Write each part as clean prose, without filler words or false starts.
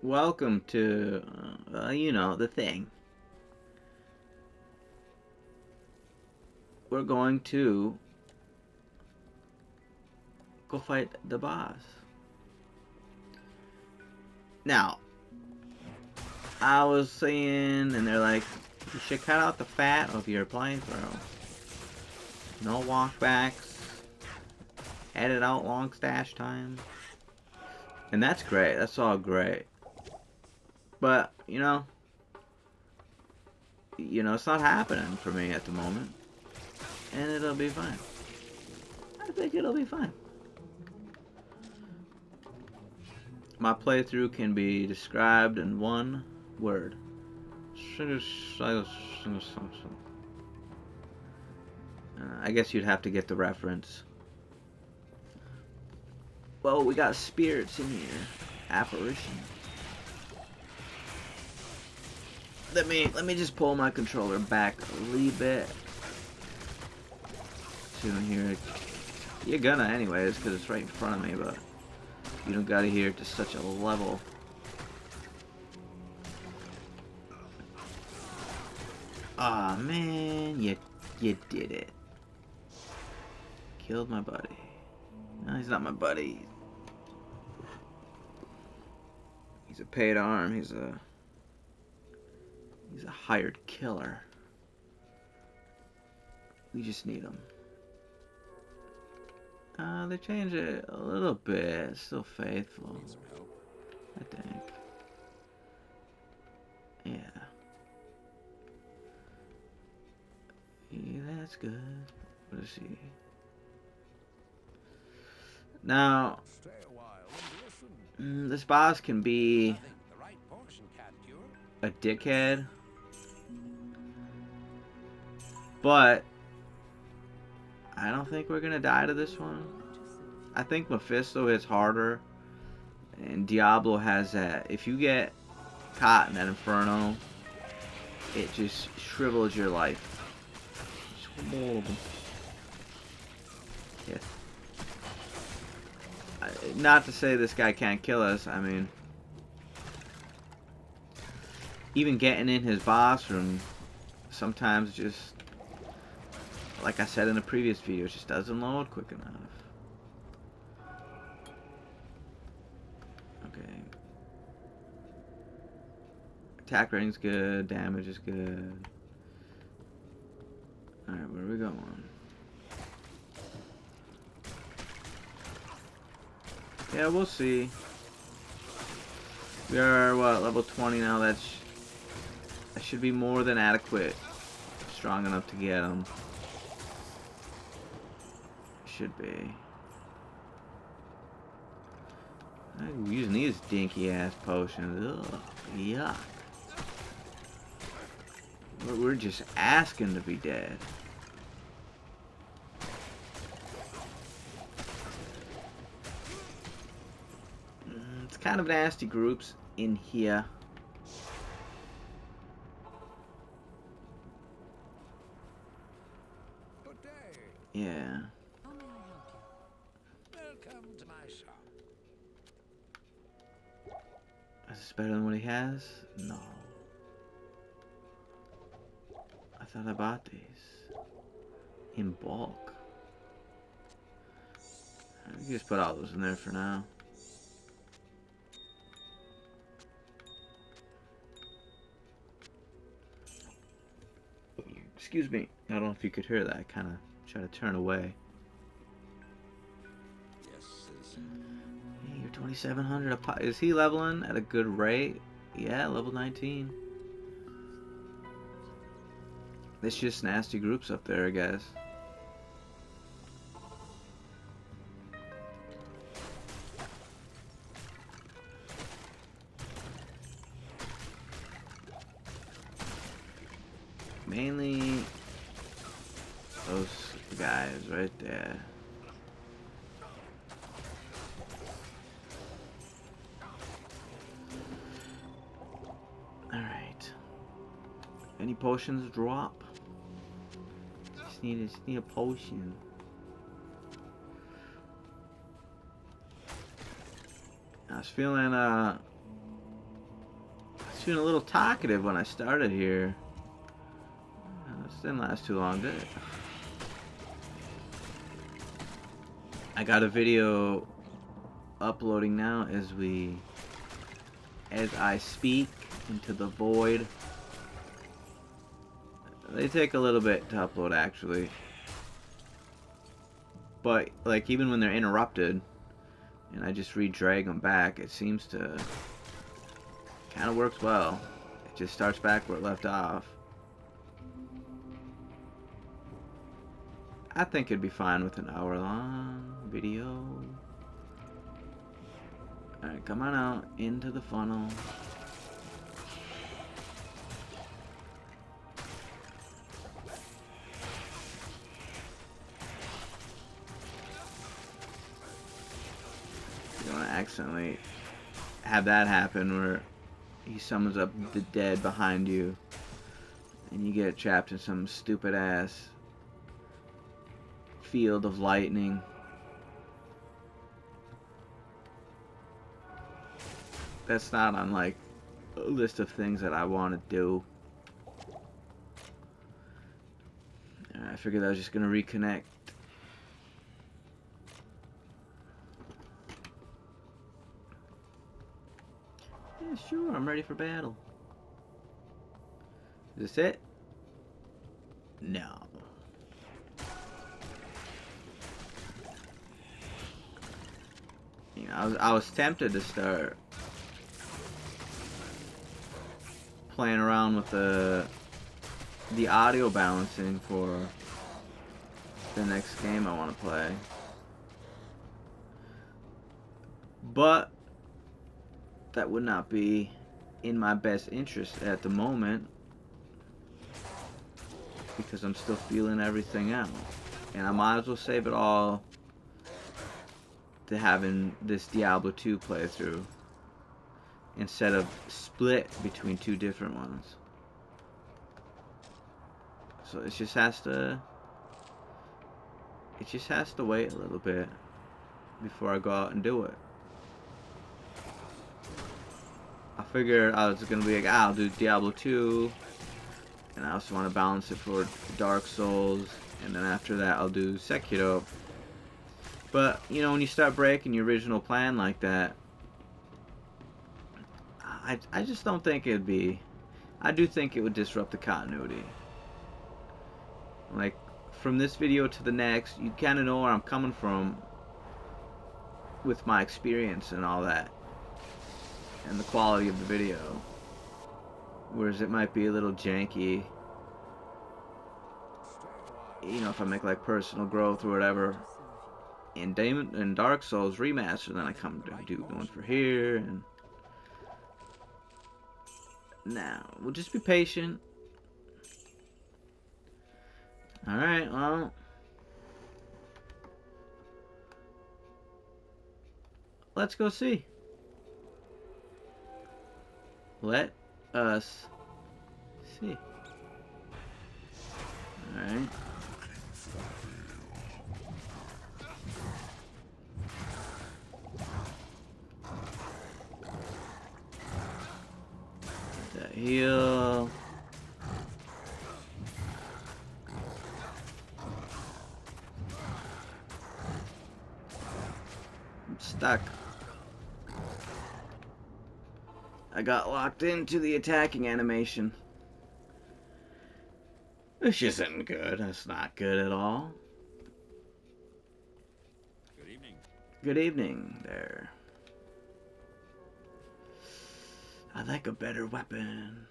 Welcome to, the thing. We're going to go fight the boss. Now, I was saying, and they're like, you should cut out the fat of your playthrough. No walkbacks. Edit out long stash time. And that's great. That's all great. But, it's not happening for me at the moment. And it'll be fine. I think it'll be fine. My playthrough can be described in one word. I guess you'd have to get the reference. Well, we got spirits in here. Apparition. Let me just pull my controller back a little bit. So you don't hear it. You're gonna anyways, because it's right in front of me, but you don't gotta hear it to such a level. Aw, man, you did it. Killed my buddy. No, he's not my buddy. He's a paid arm. He's a hired killer. We just need him. They changed it a little bit. It's still faithful, I think. Yeah. Yeah, that's good. What is he? Now, this boss can be a dickhead, but I don't think we're gonna die to this one. I think Mephisto hits harder, and Diablo has that. If you get caught in that Inferno, it just shrivels your life. Yeah. Not to say this guy can't kill us. I mean, even getting in his boss room sometimes just, like I said in the previous video, it just doesn't load quick enough. Okay. Attack rating's good, damage is good. Alright, where are we going? Yeah, we'll see. We are, what, level 20 now? That should be more than adequate. Strong enough to get him. Should be. I'm using these dinky ass potions. Ugh, yuck. We're just asking to be dead. It's kind of nasty groups in here. Yeah. Welcome to my shop. Is this better than what he has? No. I thought I bought these in bulk. We can just put all those in there for now. Excuse me. I don't know if you could hear that. I kind of try to turn away. Yes, citizen. Hey, you're 2,700. Is he leveling at a good rate? Yeah, level 19. It's just nasty groups up there, I guess. Mainly those guys right there. Alright. Any potions drop? Just need a potion. I was feeling being a little talkative when I started here. This didn't last too long, did it? I got a video uploading now as I speak into the void. They take a little bit to upload actually. But like even when they're interrupted and I just re-drag them back, it seems to kind of works well. It just starts back where it left off. I think it'd be fine with an hour-long video. Alright, come on out into the funnel. You don't want to accidentally have that happen where he summons up the dead behind you and you get trapped in some stupid ass field of lightning. That's not on like a list of things that I want to do. I figured I was just gonna reconnect. Yeah, sure, I'm ready for battle. Is this it? No. You know, I was tempted to start playing around with the audio balancing for the next game I want to play, but that would not be in my best interest at the moment because I'm still feeling everything out, and I might as well save it all to having this Diablo 2 playthrough instead of split between two different ones. So it just has to wait a little bit before I go out and do it. I figured I was gonna be like, I'll do Diablo 2, and I also want to balance it for Dark Souls, and then after that I'll do Sekiro. But you know, when you start breaking your original plan like that, I just don't think it'd be. I do think it would disrupt the continuity. Like, from this video to the next, you kind of know where I'm coming from with my experience and all that, and the quality of the video. Whereas it might be a little janky, you know, if I make like personal growth or whatever. In Dark Souls Remastered, then I come to do one for here, and now we'll just be patient. Alright, well, let's go see. Let us see. Alright. Heal. I'm stuck. I got locked into the attacking animation. This isn't good. That's not good at all. Good evening. Good evening there. I'd like a better weapon.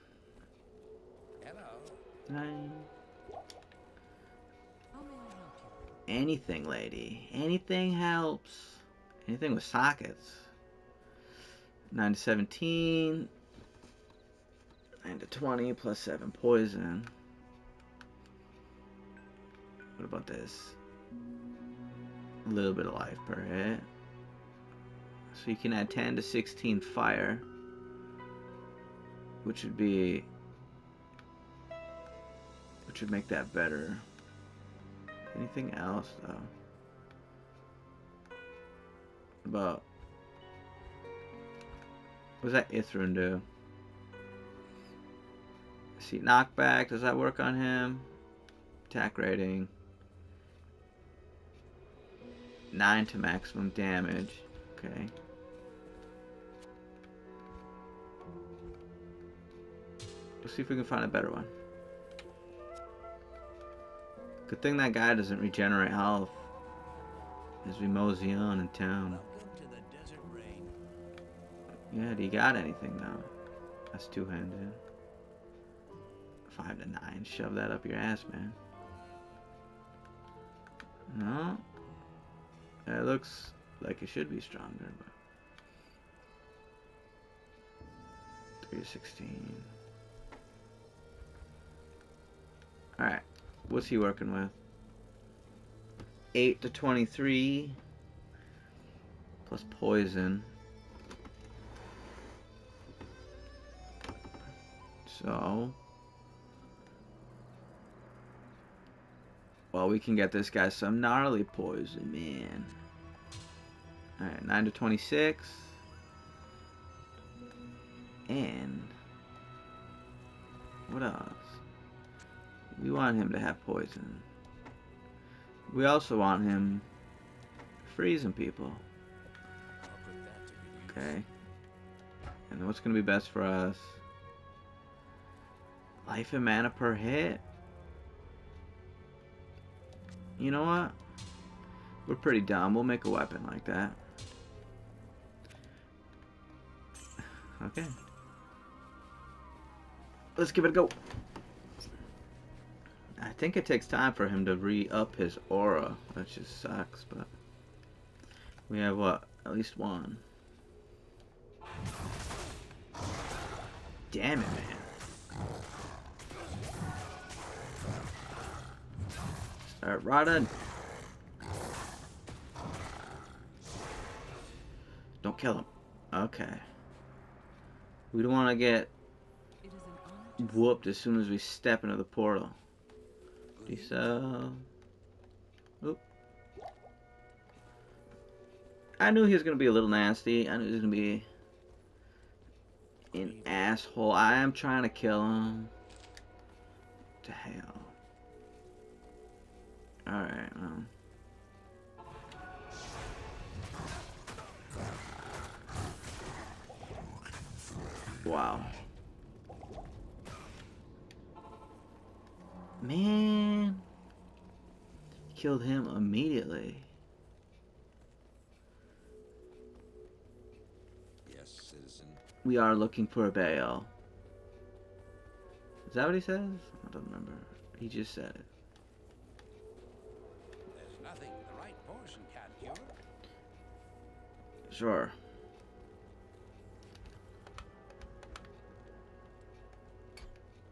Hello. Anything, lady. Anything helps. Anything with sockets. 9 to 17. 9 to 20 plus 7 poison. What about this? A little bit of life per hit. So you can add 10 to 16 fire, which would make that better. Anything else though? About what does that Ithrin do? See, knockback, does that work on him? Attack rating. 9 to maximum damage. Okay. Let's see if we can find a better one. Good thing that guy doesn't regenerate health as we mosey on in town. Welcome to the desert rain. Yeah, do you got anything though? That's two-handed. 5 to 9. Shove that up your ass, man. No. It looks like it should be stronger, but 3 to 16. Alright. What's he working with? 8 to 23. Plus poison. So. Well, we can get this guy some gnarly poison, man. Alright, 9 to 26. And. What else? We want him to have poison. We also want him freezing people. I'll put that to good use. Okay. And then what's going to be best for us? Life and mana per hit. You know what? We're pretty dumb. We'll make a weapon like that. Okay. Let's give it a go. I think it takes time for him to re-up his aura, which just sucks, but we have what? At least one. Damn it, man. Start running. Don't kill him. Okay. We don't want to get whooped as soon as we step into the portal. So, oop. I knew he was gonna be a little nasty. I knew he was gonna be an asshole. I am trying to kill him. What the hell? Alright, wow. Man. Killed him immediately. Yes, citizen. We are looking for a bale. Is that what he says? I don't remember. He just said it. There's nothing the right poison can't cure. Sure.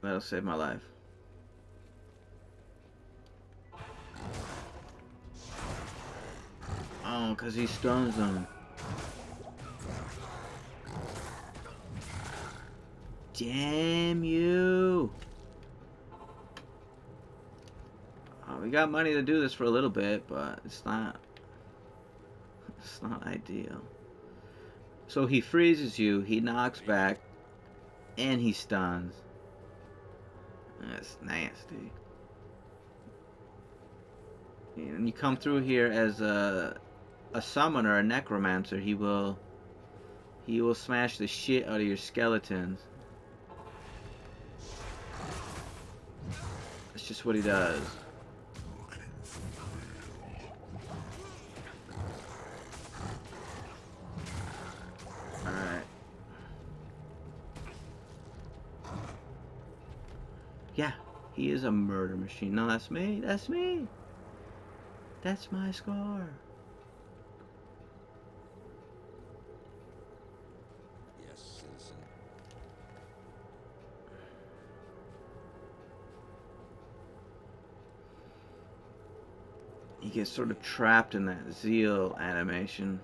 That'll save my life. Oh, because he stuns them. Damn you. Oh, we got money to do this for a little bit, but it's not ideal. So he freezes you, he knocks back, and he stuns. That's nasty. And you come through here as a summoner, a necromancer, he will smash the shit out of your skeletons. That's just what he does. Alright. Yeah, he is a murder machine. No, that's me. That's me. That's my scar. Yes, citizen. He gets sort of trapped in that zeal animation.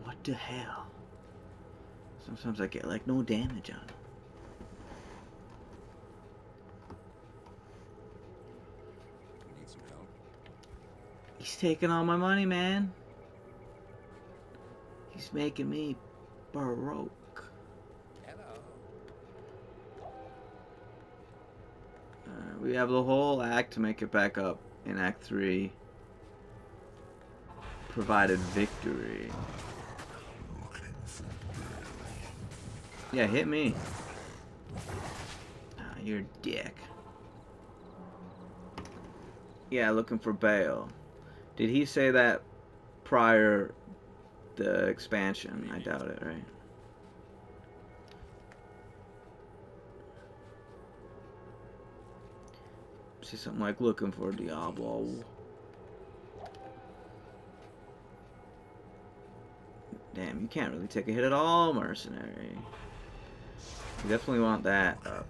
What the hell? Sometimes I get like no damage on him. He's taking all my money, man. He's making me broke. Hello. We have the whole act to make it back up in Act 3. Provided victory. Yeah, hit me. Ah, you're a dick. Yeah, looking for bail. Did he say that prior the expansion? I doubt it, right? See something like looking for Diablo. Damn, you can't really take a hit at all, mercenary. You definitely want that up.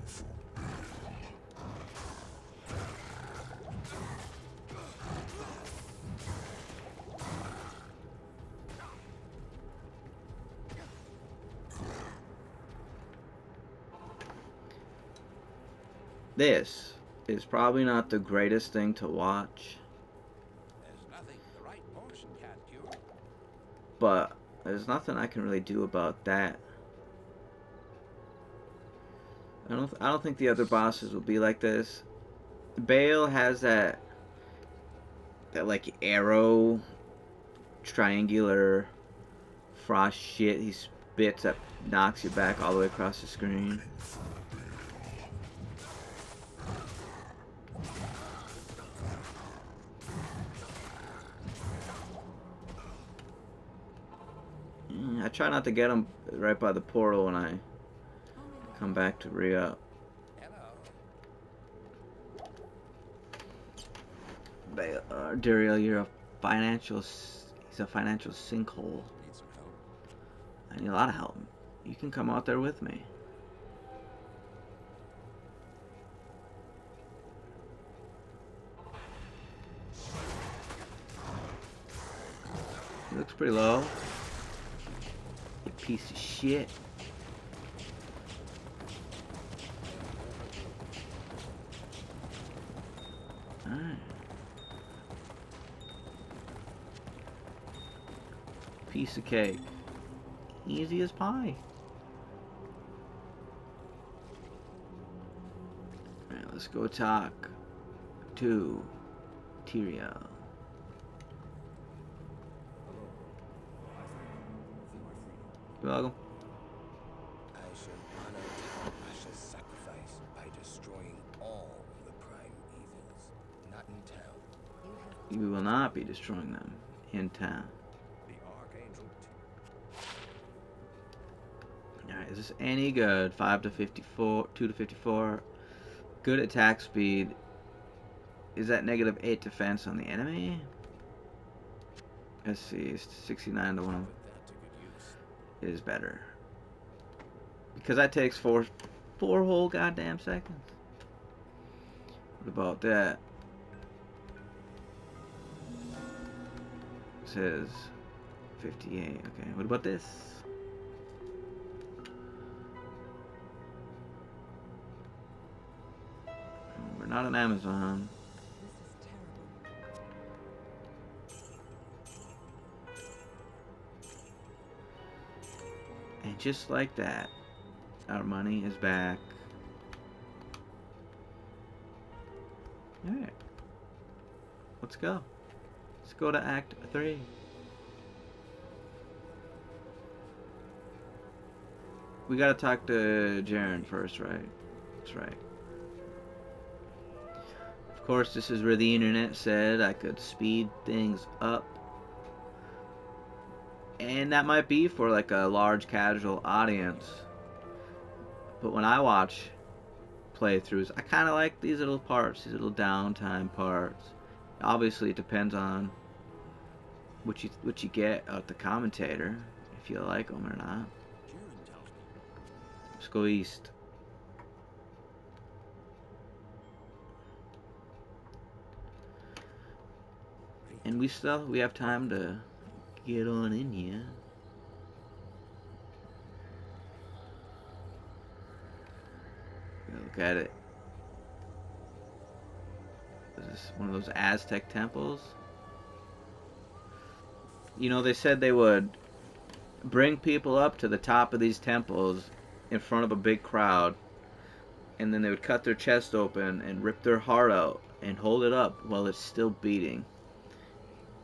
This is probably not the greatest thing to watch, There's nothing the right portion can't cure. but there's nothing I can really do about that. I don't think the other bosses will be like this. Bale has that like arrow triangular frost shit he spits that knocks you back all the way across the screen. I try not to get him right by the portal when I come back to re-up. Hello. Duriel, you're a financial... He's a financial sinkhole. Need some help? I need a lot of help. You can come out there with me. He looks pretty low. You piece of shit. Alright. Piece of cake. Easy as pie. Alright, let's go talk to Duriel. You're welcome. I shall honor Asha's sacrifice by destroying all the prime evils. Not in town. You will not be destroying them in town. The Archangel. Alright, is this any good? 5 to 54, 2 to 54. Good attack speed. Is that negative 8 defense on the enemy? Let's see, it's 69 to 1. Put that to good use. Is better. Because that takes four whole goddamn seconds. What about that? It says 58. Okay, what about this? We're not on Amazon. And just like that, our money is back. Alright. Let's go. Let's go to Act 3. We gotta talk to Jaren first, right? That's right. Of course, this is where the internet said I could speed things up. And that might be for like a large casual audience. But when I watch playthroughs, I kind of like these little parts, these little downtime parts. Obviously, it depends on what you get out the commentator, if you like them or not. Let's go east. And we have time to get on in here. Look at it. Is this one of those Aztec temples? You know, they said they would bring people up to the top of these temples in front of a big crowd, and then they would cut their chest open and rip their heart out and hold it up while it's still beating.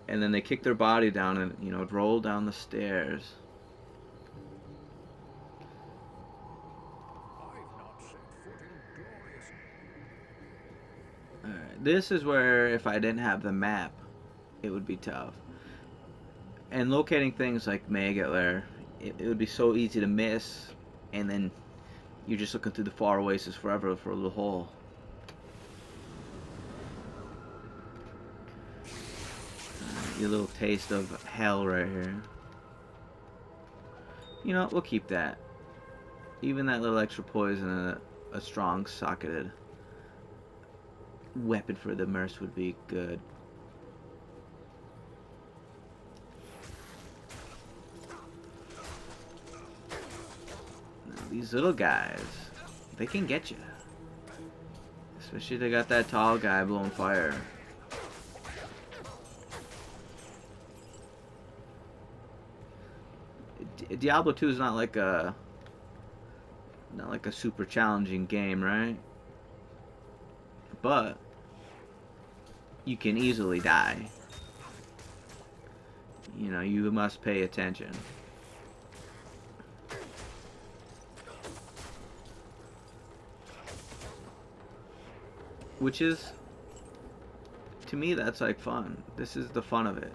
And then they kick their body down and, you know, roll down the stairs. I've not set foot in glorious. Alright, this is where, if I didn't have the map, it would be tough. And locating things like Maggot Lair, it would be so easy to miss, and then you're just looking through the far oasis forever for a little hole. Your little taste of hell right here. You know, we'll keep that. Even that little extra poison and a strong socketed weapon for the Merce would be good. Now, these little guys, they can get you. Especially if they got that tall guy blowing fire. Diablo 2 is not like a super challenging game, right? But you can easily die. You know, you must pay attention. Which is, to me, that's like fun. This is the fun of it.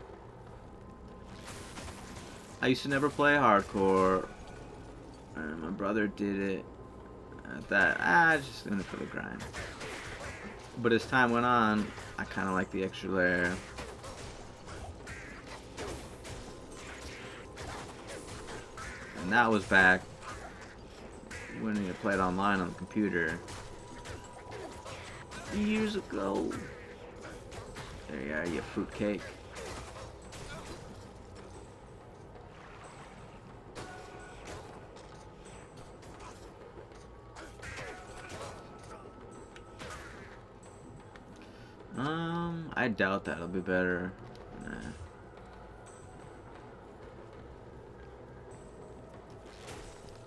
I used to never play hardcore, and my brother did it. I thought, just in it for the grind. But as time went on, I kind of like the extra layer. And that was back when you played online on the computer. Years ago. There you are, you fruitcake. I doubt that'll be better. Nah.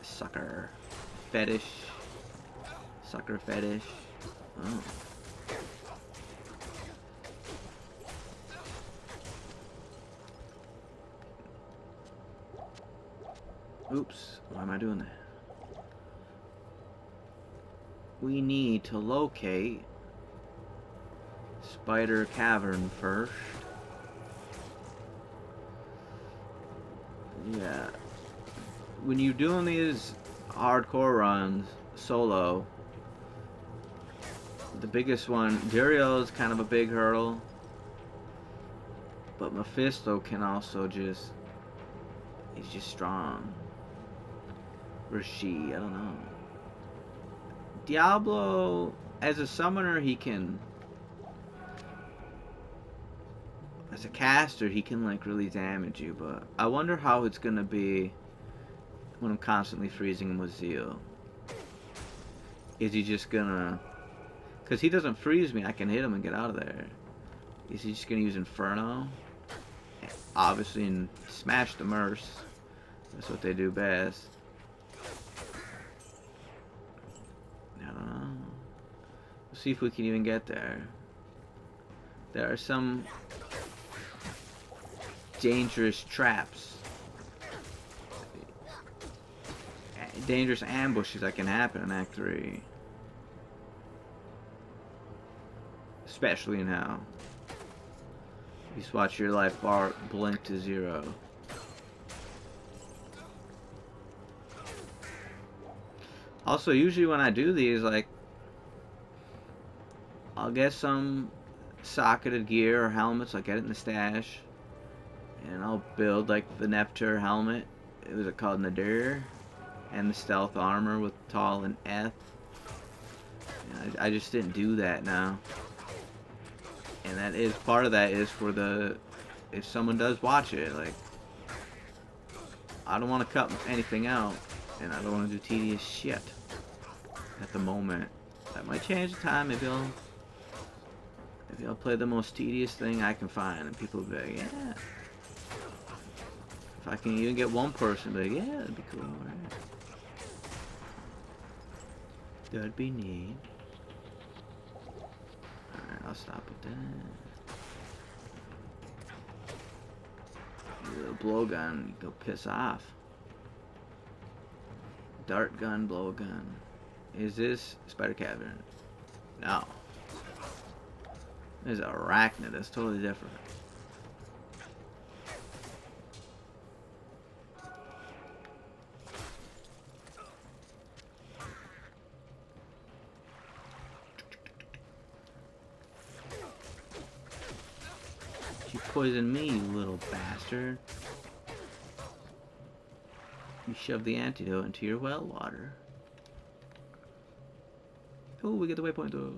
Sucker. Fetish. Sucker fetish. Oh. Oops. Why am I doing that? We need to locate Spider Cavern first. Yeah. When you're doing these hardcore runs solo, the biggest one, Duriel is kind of a big hurdle, but Mephisto can also just, he's just strong. Or she, I don't know. Diablo, as a summoner, he can, as a caster, he can like really damage you, but I wonder how it's gonna be when I'm constantly freezing him with Zeal. Is he just gonna, because he doesn't freeze me, I can hit him and get out of there. Is he just gonna use Inferno? Obviously, and smash the Merce. That's what they do best. I don't know. We'll see if we can even get there. There are some dangerous traps, dangerous ambushes that can happen in Act 3, especially now. You just watch your life bar blink to 0. Also, usually when I do these, like, I'll get some socketed gear or helmets, I'll get it in the stash, and I'll build like the Neptur helmet, it was called Nadir, and the stealth armor with Tall and Eth. And I just didn't do that now. And that is, part of that is for the, if someone does watch it, like, I don't want to cut anything out, and I don't want to do tedious shit at the moment. That might change the time. Maybe I'll play the most tedious thing I can find, and people will be like, yeah. If I can even get one person, like, yeah, that'd be cool, right? That'd be neat. Alright, I'll stop with that. Little blowgun, you go piss off. Dart gun, blowgun. Is this spider cavern? No. There's arachnid, that's totally different. You poisoned me, you little bastard. You shoved the antidote into your well water. Oh, we get the waypoint though.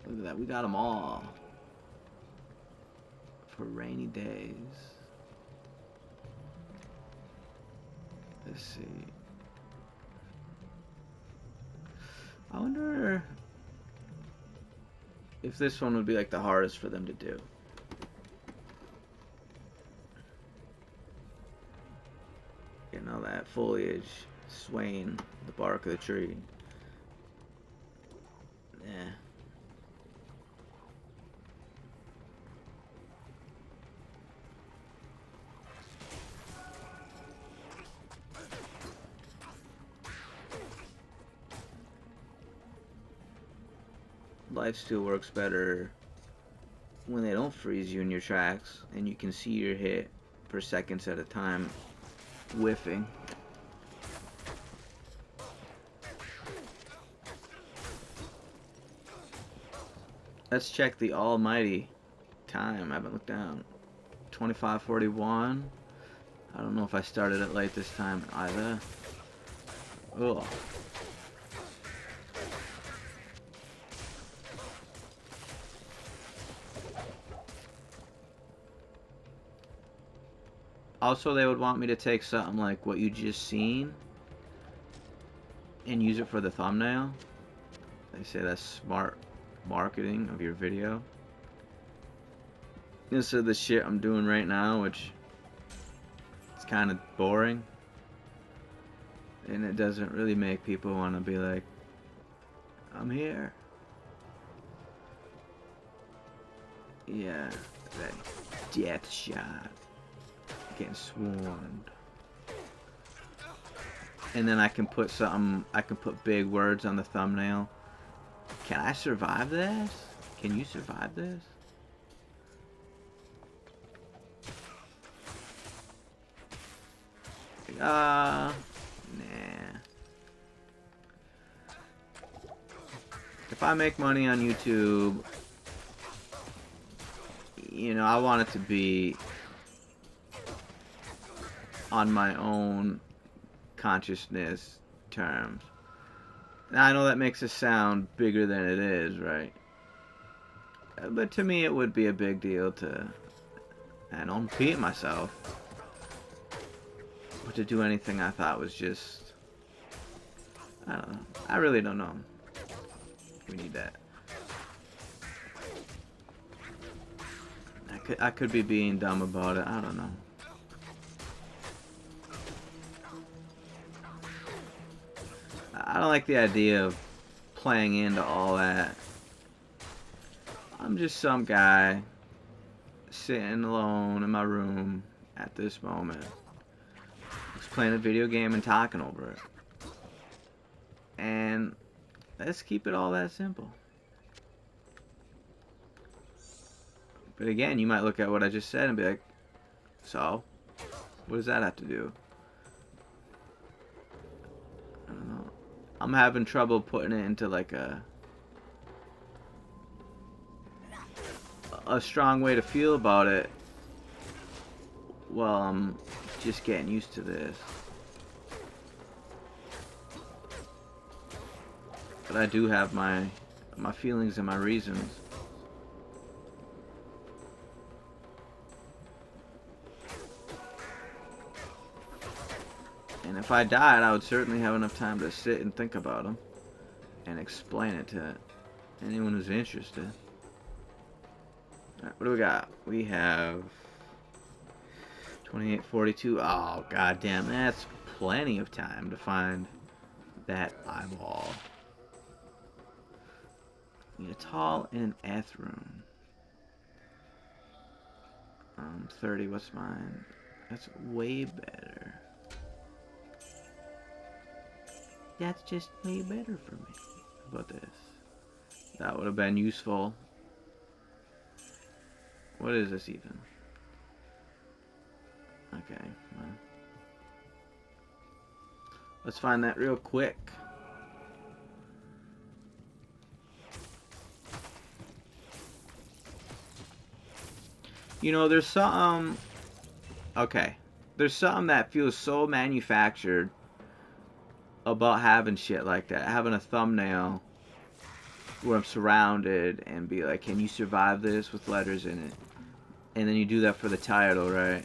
Look at that, we got them all. For rainy days. Let's see. I wonder if this one would be like the hardest for them to do. You know, that foliage swaying the bark of the tree. Yeah. Lifesteal works better when they don't freeze you in your tracks and you can see your hit per seconds at a time whiffing. Let's check the almighty time. I haven't looked down. 25:41. I don't know if I started it late this time either. Ugh. Also, they would want me to take something like what you just seen and use it for the thumbnail. They say that's smart marketing of your video. Instead of the shit I'm doing right now, which is kind of boring. And it doesn't really make people want to be like, I'm here. Yeah, that death shot. Getting swarmed. And then I can put something, I can put big words on the thumbnail. Can I survive this? Can you survive this? Nah. If I make money on YouTube, you know, I want it to be on my own consciousness terms. Now, I know that makes it sound bigger than it is, right? But to me, it would be a big deal to, I don't repeat myself, but to do anything I thought was just, I don't know. I really don't know. We need that. I could be being dumb about it. I don't know. I don't like the idea of playing into all that. I'm just some guy sitting alone in my room at this moment, just playing a video game and talking over it. And let's keep it all that simple. But again, you might look at what I just said and be like, so, what does that have to do? I don't know. I'm having trouble putting it into like a strong way to feel about it. Well, I'm just getting used to this. But I do have my feelings and my reasons. And if I died, I would certainly have enough time to sit and think about them and explain it to anyone who's interested. Alright, what do we got? We have 2842. Oh, goddamn, that's plenty of time to find that eyeball. Need a tall and an Eth rune. 30, what's mine? That's way better. That's just way better for me. How about this? That would have been useful. What is this even? Okay, well. Let's find that real quick. You know, there's some... Okay. There's something that feels so manufactured about having shit like that. Having a thumbnail where I'm surrounded and be like, can you survive this, with letters in it? And then you do that for the title, right?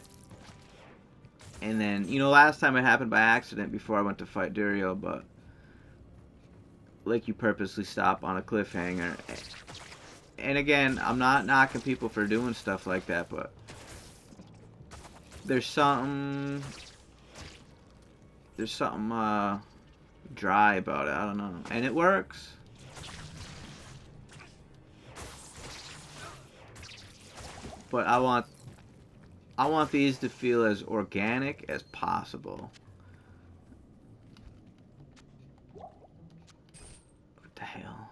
And then, you know, last time it happened by accident before I went to fight Duriel, but like you purposely stop on a cliffhanger. And again, I'm not knocking people for doing stuff like that, but there's something dry about it. I don't know. And it works. But I want these to feel as organic as possible. What the hell?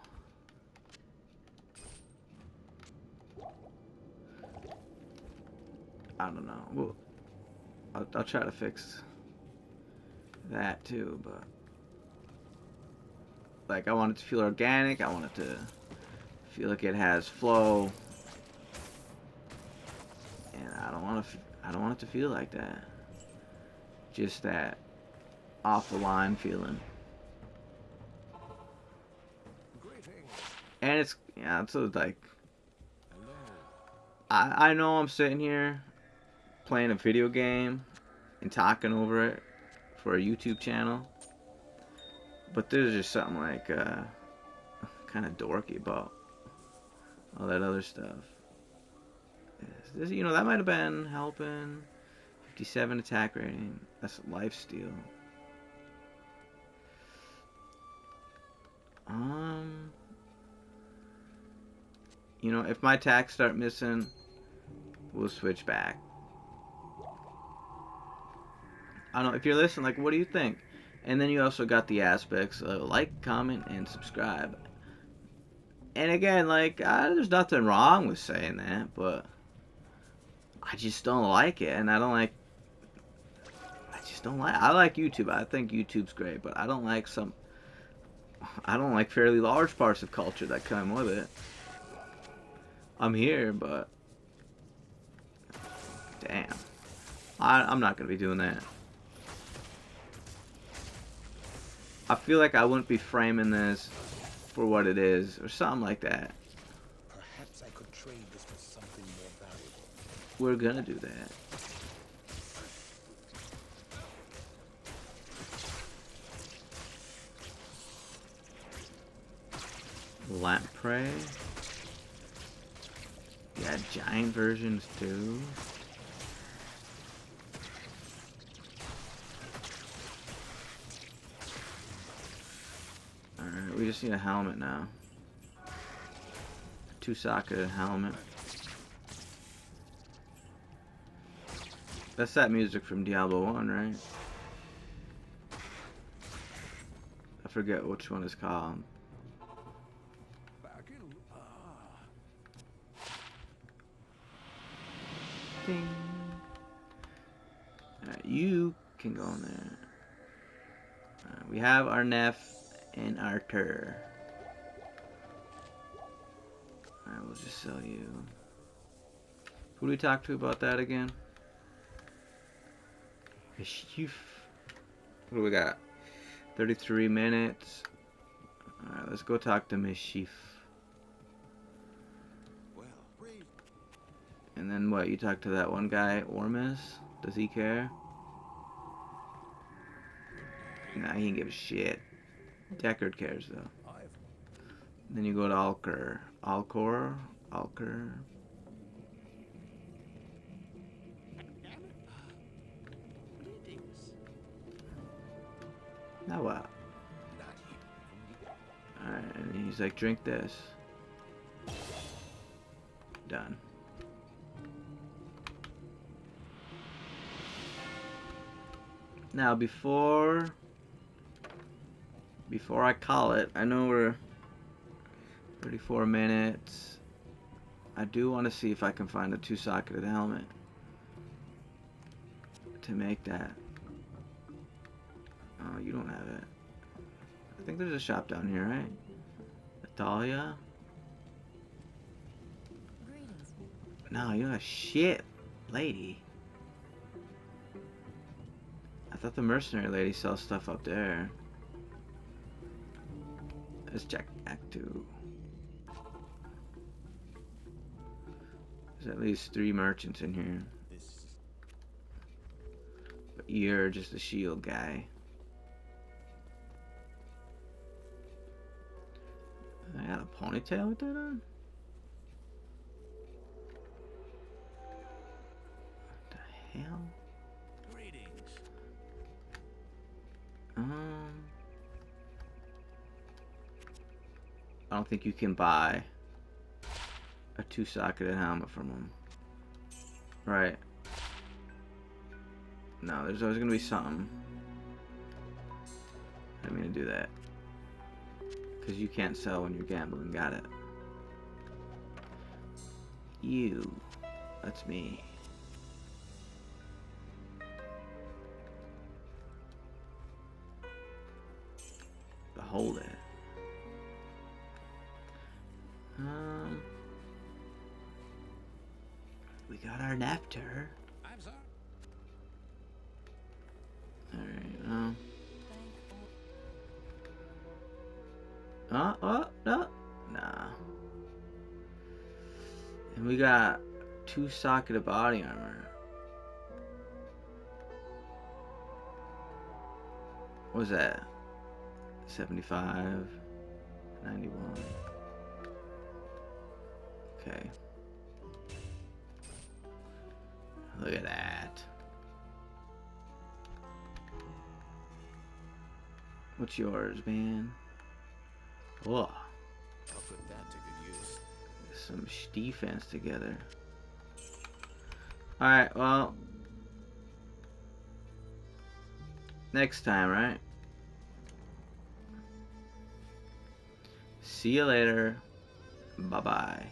I don't know. Well, I'll try to fix that too, but like I want it to feel organic. I want it to feel like it has flow, and I don't want it to feel like that. Just that off the line feeling. And it's like I know I'm sitting here playing a video game and talking over it for a YouTube channel, but there's just something like kind of dorky about all that other stuff. This, you know, that might have been helping. 57 attack rating. That's lifesteal. You know, if my attacks start missing, we'll switch back. I don't know, if you're listening, like, what do you think? And then you also got the aspects of like, comment, and subscribe. And again, like, there's nothing wrong with saying that, but I just don't like it, and I just don't like. I like YouTube. I think YouTube's great, but I don't like fairly large parts of culture that come with it. I'm here, but damn, I'm not gonna be doing that. I feel like I wouldn't be framing this for what it is, or something like that. Perhaps I could trade this for something more valuable. We're gonna do that. Lamprey. Yeah, giant versions too. Alright, we just need a helmet now. Two-socket helmet. That's that music from Diablo 1, right? I forget which one it's called. Ding. Alright, you can go in there. We have our Neff and our Tur. Alright, we'll just sell you. Who do we talk to about that again? Mischief. What do we got? 33 minutes. Alright, let's go talk to Mischief. And then what? You talk to that one guy, Ormus? Does he care? Nah, he ain't give a shit. Deckard cares though. Then you go to Alcor. Alcor? Now what? Not here. Alright, and he's like, drink this. Done. Now before I call it, I know we're 34 minutes. I do want to see if I can find a 2-socketed helmet to make that. Oh, you don't have it. I think there's a shop down here, right? Natalia? Greetings. No, you're a shit lady. I thought the mercenary lady sells stuff up there. Let's check Act 2. There's at least 3 merchants in here. This But you're just a shield guy. I got a ponytail with that on? What the hell? greetings. I don't think you can buy a 2-socketed helmet from them. Right. No, there's always gonna be something. I didn't mean to do that. Because you can't sell when you're gambling. Got it. You. That's me. Behold it. We got our nectar. I'm sorry. Alright, oh, no. Nah. And we got 2-socketed body armor. What was that? 75, 91. Okay. Look at that. What's yours, man? Whoa. I'll put that to good use. Some defense together. Alright, well. Next time, right? See you later. Bye-bye.